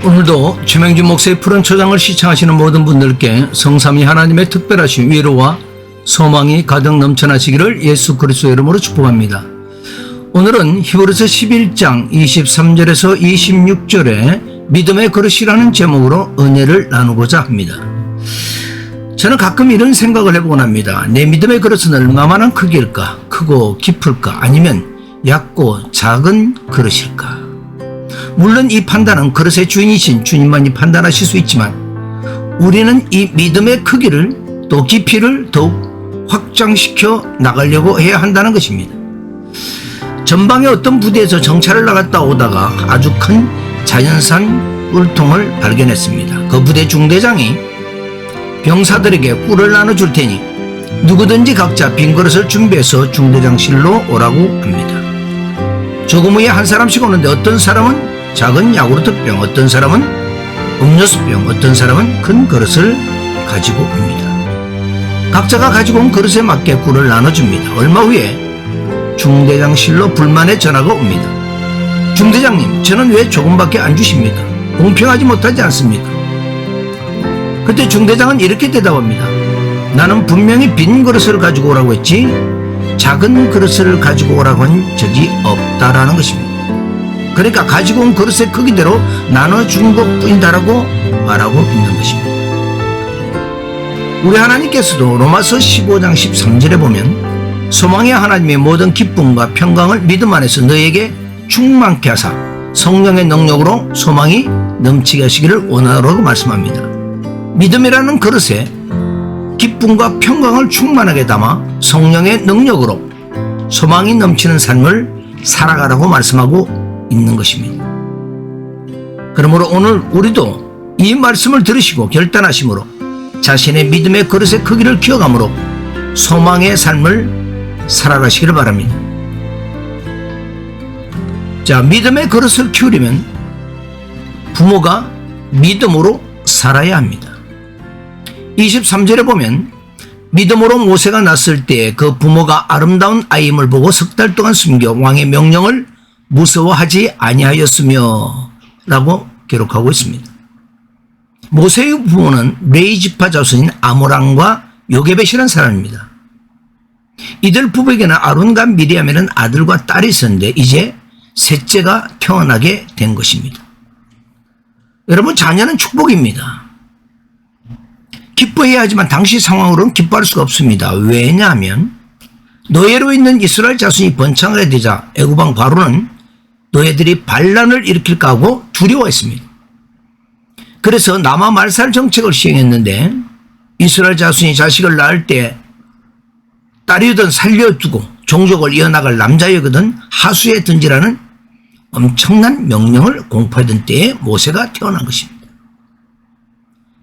오늘도 최명준 목사의 푸른 초장을 시청하시는 모든 분들께 성삼위 하나님의 특별하신 위로와 소망이 가득 넘쳐나시기를 예수 그리스도의 이름으로 축복합니다. 오늘은 히브리서 11장 23절에서 26절에 믿음의 그릇이라는 제목으로 은혜를 나누고자 합니다. 저는 가끔 이런 생각을 해보곤 합니다. 내 믿음의 그릇은 얼마만한 크기일까? 크고 깊을까? 아니면 얕고 작은 그릇일까? 물론 이 판단은 그릇의 주인이신 주님만이 판단하실 수 있지만 우리는 이 믿음의 크기를 또 깊이를 더욱 확장시켜 나가려고 해야 한다는 것입니다. 전방의 어떤 부대에서 정찰을 나갔다 오다가 아주 큰 자연산 꿀통을 발견했습니다. 그 부대 중대장이 병사들에게 꿀을 나눠줄 테니 누구든지 각자 빈 그릇을 준비해서 중대장실로 오라고 합니다. 조금 후에 한 사람씩 오는데 어떤 사람은 작은 야구르트병, 어떤 사람은 음료수병, 어떤 사람은 큰 그릇을 가지고 옵니다. 각자가 가지고 온 그릇에 맞게 꿀을 나눠줍니다. 얼마 후에 중대장실로 불만의 전화가 옵니다. 중대장님, 저는 왜 조금밖에 안 주십니까? 공평하지 못하지 않습니까? 그때 중대장은 이렇게 대답합니다. 나는 분명히 빈 그릇을 가지고 오라고 했지 작은 그릇을 가지고 오라고 한 적이 없다라는 것입니다. 그러니까 가지고 온 그릇의 크기대로 나눠준 것뿐이다라고 말하고 있는 것입니다. 우리 하나님께서도 로마서 15장 13절에 보면 소망의 하나님의 모든 기쁨과 평강을 믿음 안에서 너에게 충만케 하사 성령의 능력으로 소망이 넘치게 하시기를 원하노라고 말씀합니다. 믿음이라는 그릇에 기쁨과 평강을 충만하게 담아 성령의 능력으로 소망이 넘치는 삶을 살아가라고 말씀하고 있는 것입니다. 그러므로 오늘 우리도 이 말씀을 들으시고 결단하심으로 자신의 믿음의 그릇의 크기를 키워감으로 소망의 삶을 살아가시기를 바랍니다. 자, 믿음의 그릇을 키우려면 부모가 믿음으로 살아야 합니다. 23절에 보면 믿음으로 모세가 낳았을 때 그 부모가 아름다운 아이임을 보고 석 달 동안 숨겨 왕의 명령을 무서워하지 아니하였으며 라고 기록하고 있습니다. 모세의 부모는 레위 지파 자손인 아므람과 요게벳이라는 사람입니다. 이들 부부에게는 아론과 미리암이라는 아들과 딸이 있었는데 이제 셋째가 태어나게 된 것입니다. 여러분, 자녀는 축복입니다. 기뻐해야 하지만 당시 상황으로는 기뻐할 수가 없습니다. 왜냐하면 노예로 있는 이스라엘 자손이 번창하게 되자 애굽왕 바로는 노예들이 반란을 일으킬까 하고 두려워했습니다. 그래서 남아 말살 정책을 시행했는데 이스라엘 자손이 자식을 낳을 때 딸이든 살려두고 종족을 이어나갈 남자여거든 하수에 던지라는 엄청난 명령을 공포하던 때에 모세가 태어난 것입니다.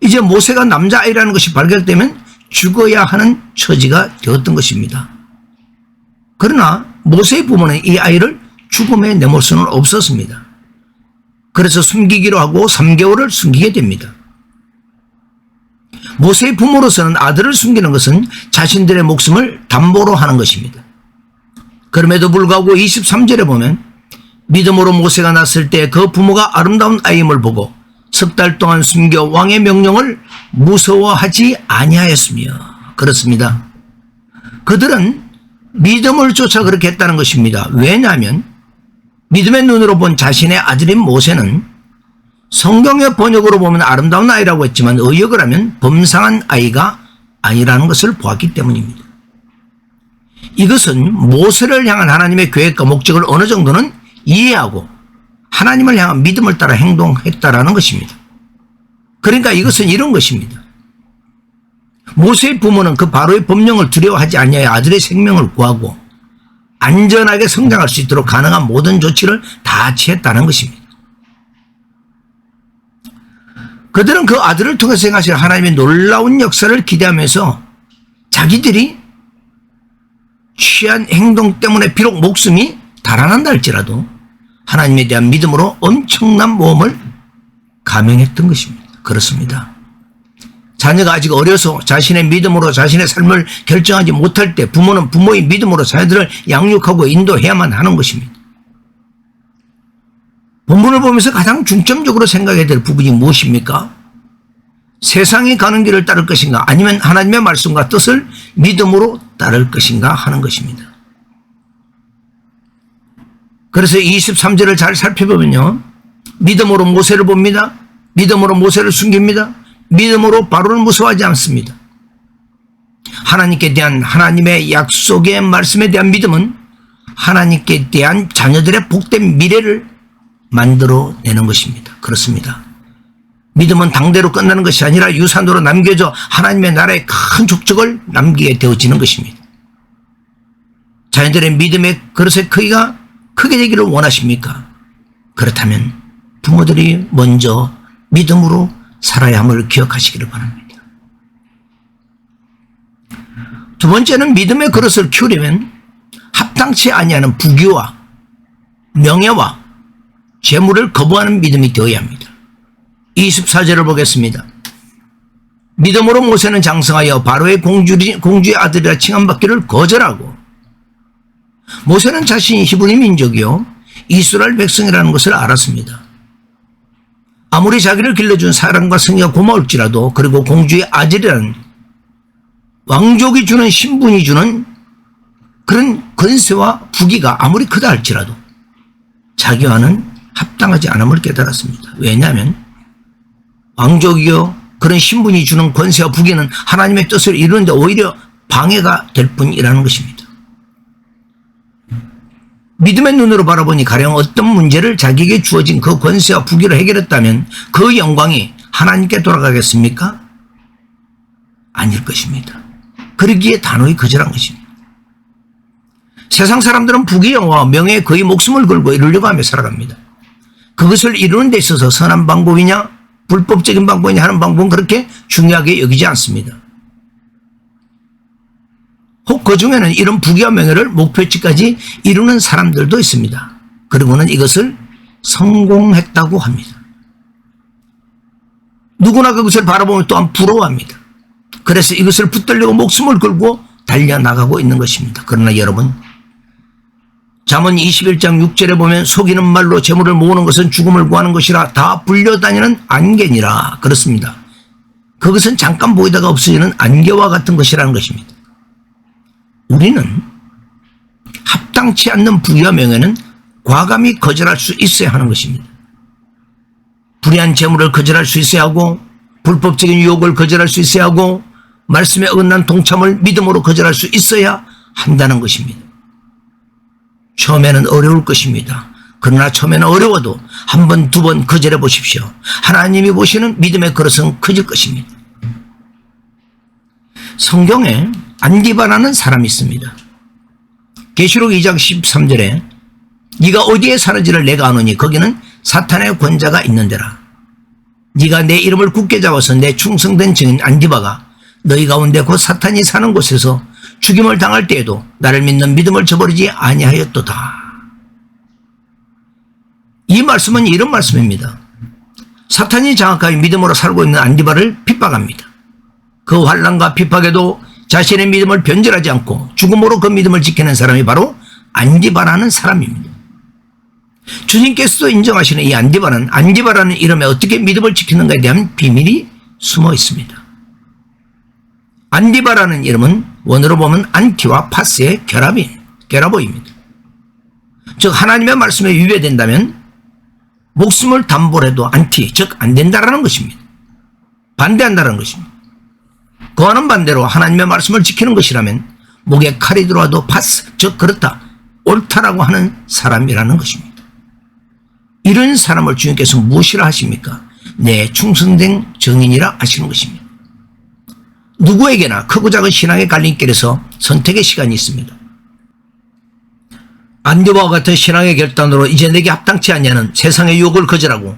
이제 모세가 남자아이라는 것이 발견되면 죽어야 하는 처지가 되었던 것입니다. 그러나 모세의 부모는 이 아이를 죽음에 내몰 수는 없었습니다. 그래서 숨기기로 하고 3개월을 숨기게 됩니다. 모세의 부모로서는 아들을 숨기는 것은 자신들의 목숨을 담보로 하는 것입니다. 그럼에도 불구하고 23절에 보면 믿음으로 모세가 낳았을 때 그 부모가 아름다운 아이임을 보고 석 달 동안 숨겨 왕의 명령을 무서워하지 아니하였으며, 그렇습니다. 그들은 믿음을 쫓아 그렇게 했다는 것입니다. 왜냐하면 믿음의 눈으로 본 자신의 아들인 모세는 성경의 번역으로 보면 아름다운 아이라고 했지만 의역을 하면 범상한 아이가 아니라는 것을 보았기 때문입니다. 이것은 모세를 향한 하나님의 계획과 목적을 어느 정도는 이해하고 하나님을 향한 믿음을 따라 행동했다라는 것입니다. 그러니까 이것은 이런 것입니다. 모세의 부모는 그 바로의 법령을 두려워하지 아니하여 아들의 생명을 구하고 안전하게 성장할 수 있도록 가능한 모든 조치를 다 취했다는 것입니다. 그들은 그 아들을 통해서 행하실 하나님의 놀라운 역사를 기대하면서 자기들이 취한 행동 때문에 비록 목숨이 달아난다 할지라도 하나님에 대한 믿음으로 엄청난 모험을 감행했던 것입니다. 그렇습니다. 자녀가 아직 어려서 자신의 믿음으로 자신의 삶을 결정하지 못할 때 부모는 부모의 믿음으로 자녀들을 양육하고 인도해야만 하는 것입니다. 본문을 보면서 가장 중점적으로 생각해야 될 부분이 무엇입니까? 세상이 가는 길을 따를 것인가 아니면 하나님의 말씀과 뜻을 믿음으로 따를 것인가 하는 것입니다. 그래서 23절을 잘 살펴보면요. 믿음으로 모세를 봅니다. 믿음으로 모세를 숨깁니다. 믿음으로 바로를 무서워하지 않습니다. 하나님께 대한 하나님의 약속의 말씀에 대한 믿음은 하나님께 대한 자녀들의 복된 미래를 만들어내는 것입니다. 그렇습니다. 믿음은 당대로 끝나는 것이 아니라 유산으로 남겨져 하나님의 나라의 큰 족적을 남기게 되어지는 것입니다. 자녀들의 믿음의 그릇의 크기가 크게 되기를 원하십니까? 그렇다면 부모들이 먼저 믿음으로 살아야 함을 기억하시기를 바랍니다. 두 번째는 믿음의 그릇을 키우려면 합당치 아니하는 부귀와 명예와 재물을 거부하는 믿음이 되어야 합니다. 24절을 보겠습니다. 믿음으로 모세는 장성하여 바로의 공주의 아들이라 칭함받기를 거절하고 모세는 자신이 히브리 민족이요 이스라엘 백성이라는 것을 알았습니다. 아무리 자기를 길러준 사랑과 성의가 고마울지라도 그리고 공주의 아들이라는 왕족이 주는 신분이 주는 그런 권세와 부귀가 아무리 크다 할지라도 자기와는 합당하지 않음을 깨달았습니다. 왜냐하면 왕족이요 그런 신분이 주는 권세와 부귀는 하나님의 뜻을 이루는데 오히려 방해가 될 뿐이라는 것입니다. 믿음의 눈으로 바라보니 가령 어떤 문제를 자기에게 주어진 그 권세와 부귀를 해결했다면 그 영광이 하나님께 돌아가겠습니까? 아닐 것입니다. 그러기에 단호히 거절한 것입니다. 세상 사람들은 부귀 영화와 명예에 거의 목숨을 걸고 이루려고 하며 살아갑니다. 그것을 이루는 데 있어서 선한 방법이냐 불법적인 방법이냐 하는 방법은 그렇게 중요하게 여기지 않습니다. 혹 그 중에는 이런 부귀와 명예를 목표치까지 이루는 사람들도 있습니다. 그리고는 이것을 성공했다고 합니다. 누구나 그것을 바라보면 또한 부러워합니다. 그래서 이것을 붙들려고 목숨을 걸고 달려나가고 있는 것입니다. 그러나 여러분, 잠언 21장 6절에 보면 속이는 말로 재물을 모으는 것은 죽음을 구하는 것이라 다 불려다니는 안개니라. 그렇습니다. 그것은 잠깐 보이다가 없어지는 안개와 같은 것이라는 것입니다. 우리는 합당치 않는 부귀와 명예는 과감히 거절할 수 있어야 하는 것입니다. 불의한 재물을 거절할 수 있어야 하고 불법적인 유혹을 거절할 수 있어야 하고 말씀에 어긋난 동참을 믿음으로 거절할 수 있어야 한다는 것입니다. 처음에는 어려울 것입니다. 그러나 처음에는 어려워도 한 번, 두 번 거절해 보십시오. 하나님이 보시는 믿음의 그릇은 커질 것입니다. 성경에 안디바라는 사람이 있습니다. 계시록 2장 13절에 네가 어디에 사는지를 내가 아노니 거기는 사탄의 권자가 있는 데라. 네가 내 이름을 굳게 잡아서 내 충성된 증인 안디바가 너희 가운데 곧 사탄이 사는 곳에서 죽임을 당할 때에도 나를 믿는 믿음을 저버리지 아니하였도다. 이 말씀은 이런 말씀입니다. 사탄이 장악하여 믿음으로 살고 있는 안디바를 핍박합니다. 그 환난과 핍박에도 자신의 믿음을 변절하지 않고 죽음으로 그 믿음을 지키는 사람이 바로 안디바라는 사람입니다. 주님께서도 인정하시는 이 안디바는 안디바라는 이름에 어떻게 믿음을 지키는가에 대한 비밀이 숨어 있습니다. 안디바라는 이름은 원어로 보면 안티와 파스의 결합어입니다. 즉 하나님의 말씀에 위배된다면 목숨을 담보해도 안티, 즉 안 된다라는 것입니다. 반대한다는 것입니다. 그와는 반대로 하나님의 말씀을 지키는 것이라면 목에 칼이 들어와도 파스, 즉 그렇다, 옳다라고 하는 사람이라는 것입니다. 이런 사람을 주님께서 무엇이라 하십니까? 내 충성된 증인이라 하시는 것입니다. 누구에게나 크고 작은 신앙의 갈림길에서 선택의 시간이 있습니다. 안디바와 같은 신앙의 결단으로 이제 내게 합당치 아니하는 세상의 유혹을 거절하고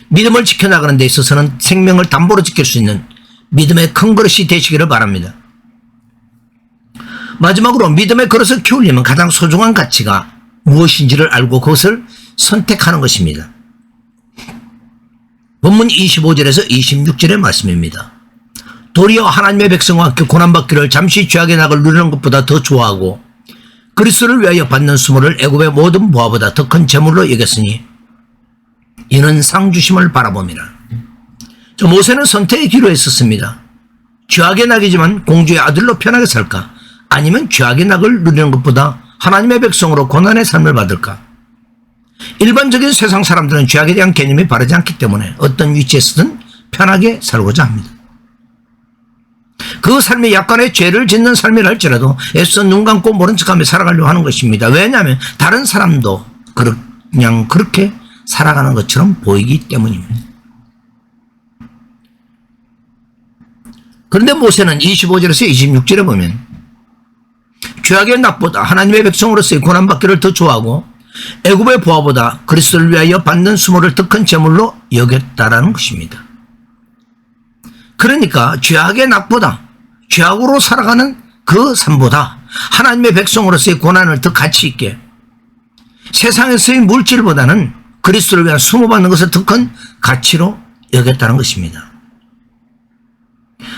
믿음을 지켜나가는 데 있어서는 생명을 담보로 지킬 수 있는 믿음의 큰 그릇이 되시기를 바랍니다. 마지막으로 믿음의 그릇을 키우려면 가장 소중한 가치가 무엇인지를 알고 그것을 선택하는 것입니다. 본문 25절에서 26절의 말씀입니다. 도리어 하나님의 백성과 함께 고난받기를 잠시 죄악의 낙을 누리는 것보다 더 좋아하고 그리스도를 위하여 받는 수모를 애굽의 모든 보화보다 더 큰 재물로 여겼으니 이는 상 주심을 바라봅니다. 모세는 선택의 기로에 있었습니다. 죄악의 낙이지만 공주의 아들로 편하게 살까? 아니면 죄악의 낙을 누리는 것보다 하나님의 백성으로 고난의 삶을 받을까? 일반적인 세상 사람들은 죄악에 대한 개념이 바르지 않기 때문에 어떤 위치에서든 편하게 살고자 합니다. 그 삶이 약간의 죄를 짓는 삶이라 할지라도 애써 눈 감고 모른 척하며 살아가려고 하는 것입니다. 왜냐하면 다른 사람도 그냥 그렇게 살아가는 것처럼 보이기 때문입니다. 그런데 모세는 25절에서 26절에 보면 죄악의 낙보다 하나님의 백성으로서의 고난받기를 더 좋아하고 애굽의 보화보다 그리스도를 위하여 받는 수모를 더 큰 재물로 여겼다라는 것입니다. 그러니까 죄악의 낙보다 죄악으로 살아가는 그 삶보다 하나님의 백성으로서의 고난을 더 가치 있게 세상에서의 물질보다는 그리스도를 위한 수모받는 것을 더 큰 가치로 여겼다는 것입니다.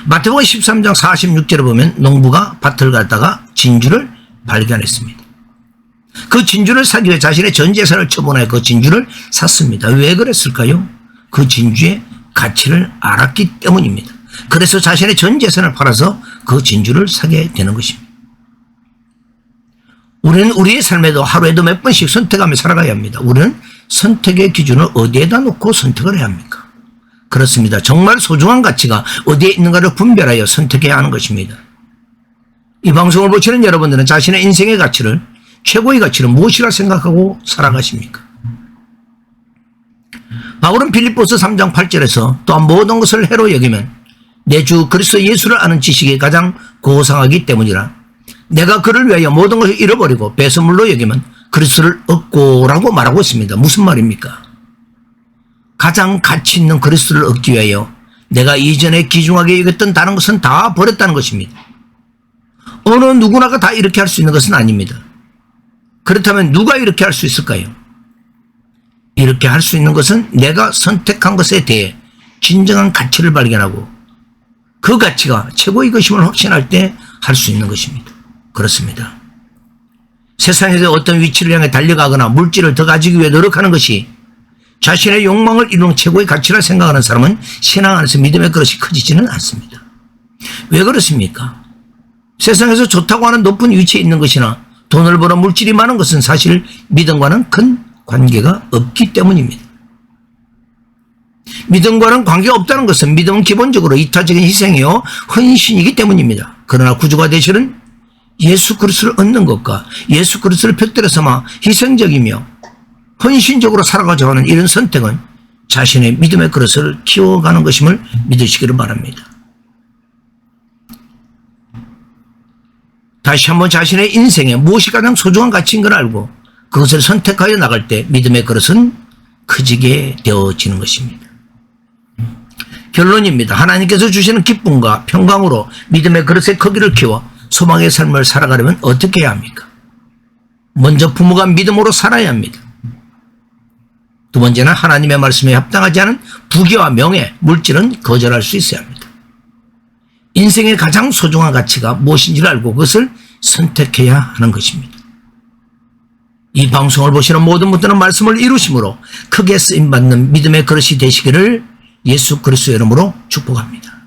마태복음 13장 46절에 보면 농부가 밭을 갔다가 진주를 발견했습니다. 그 진주를 사기 위해 자신의 전 재산을 처분하여 그 진주를 샀습니다. 왜 그랬을까요? 그 진주의 가치를 알았기 때문입니다. 그래서 자신의 전 재산을 팔아서 그 진주를 사게 되는 것입니다. 우리는 우리의 삶에도 하루에도 몇 번씩 선택하며 살아가야 합니다. 우리는 선택의 기준을 어디에다 놓고 선택을 해야 합니까? 그렇습니다. 정말 소중한 가치가 어디에 있는가를 분별하여 선택해야 하는 것입니다. 이 방송을 보시는 여러분들은 자신의 인생의 가치를, 최고의 가치를 무엇이라 생각하고 살아가십니까? 바울은 빌립보서 3장 8절에서 또한 모든 것을 해로 여기면 내 주 그리스도 예수를 아는 지식이 가장 고상하기 때문이라 내가 그를 위하여 모든 것을 잃어버리고 배설물로 여기면 그리스도를 얻고라고 말하고 있습니다. 무슨 말입니까? 가장 가치 있는 그리스도를 얻기 위하여 내가 이전에 귀중하게 여겼던 다른 것은 다 버렸다는 것입니다. 어느 누구나가 다 이렇게 할 수 있는 것은 아닙니다. 그렇다면 누가 이렇게 할 수 있을까요? 이렇게 할 수 있는 것은 내가 선택한 것에 대해 진정한 가치를 발견하고 그 가치가 최고의 것임을 확신할 때 할 수 있는 것입니다. 그렇습니다. 세상에서 어떤 위치를 향해 달려가거나 물질을 더 가지기 위해 노력하는 것이 자신의 욕망을 이루는 최고의 가치라 생각하는 사람은 신앙 안에서 믿음의 그릇이 커지지는 않습니다. 왜 그렇습니까? 세상에서 좋다고 하는 높은 위치에 있는 것이나 돈을 벌어 물질이 많은 것은 사실 믿음과는 큰 관계가 없기 때문입니다. 믿음과는 관계가 없다는 것은 믿음은 기본적으로 이타적인 희생이요 헌신이기 때문입니다. 그러나 구주가 되시는 예수 그리스도를 얻는 것과 예수 그리스도를 벽돌에 삼아 희생적이며 헌신적으로 살아가자 하는 이런 선택은 자신의 믿음의 그릇을 키워가는 것임을 믿으시기를 바랍니다. 다시 한번 자신의 인생에 무엇이 가장 소중한 가치인 걸 알고 그것을 선택하여 나갈 때 믿음의 그릇은 커지게 되어지는 것입니다. 결론입니다. 하나님께서 주시는 기쁨과 평강으로 믿음의 그릇의 크기를 키워 소망의 삶을 살아가려면 어떻게 해야 합니까? 먼저 부모가 믿음으로 살아야 합니다. 두 번째는 하나님의 말씀에 합당하지 않은 부귀와 명예, 물질은 거절할 수 있어야 합니다. 인생의 가장 소중한 가치가 무엇인지를 알고 그것을 선택해야 하는 것입니다. 이 방송을 보시는 모든 분들은 말씀을 이루심으로 크게 쓰임받는 믿음의 그릇이 되시기를 예수 그리스도의 이름으로 축복합니다.